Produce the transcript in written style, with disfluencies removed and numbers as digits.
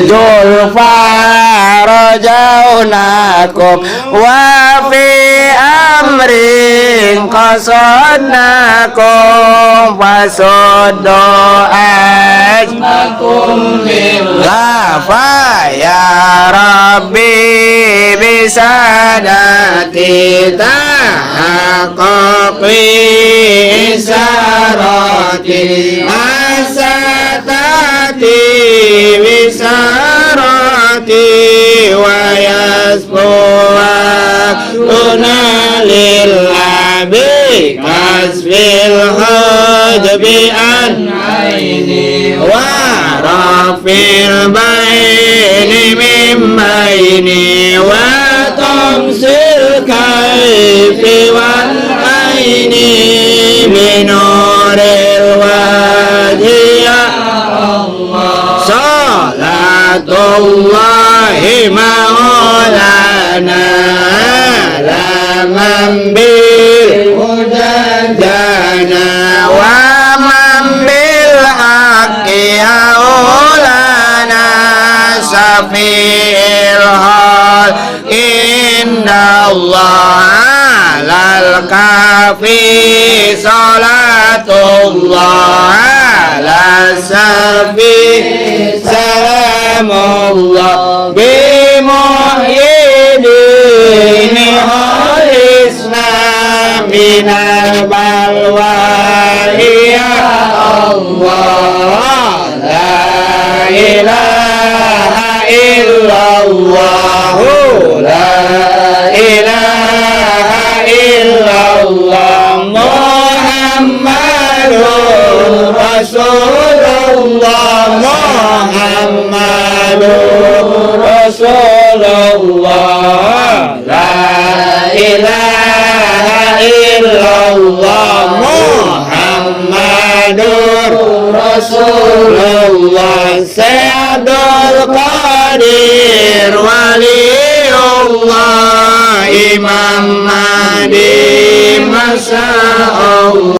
Julfa rajaunakum wa fi amrin qasadnakum fasuddu ajmakum lillah fa ya rabbi bisadati tahaqqaqi isarati asatati wisarati wa yasbu'atuna lillahi kasbil hajbi an aini wa rafil baini min baini wa tamsil kaifi wal aini binuril wajhiya salatullahi maulana laman bil hujajana wa man bil haqqi aulana safil hal inna Allah lal kafi salatullah ala safi salamullah bimuhyidini hal islam minal balwa ya Allah la ilaha illallah la ilaha illallah Muhammadur Rasulullah Muhammadur Rasulullah la ilaha illallah Muhammadur Rasulullah Sayyidul Qadir Waliullah Imam Mahdi Masya Allah.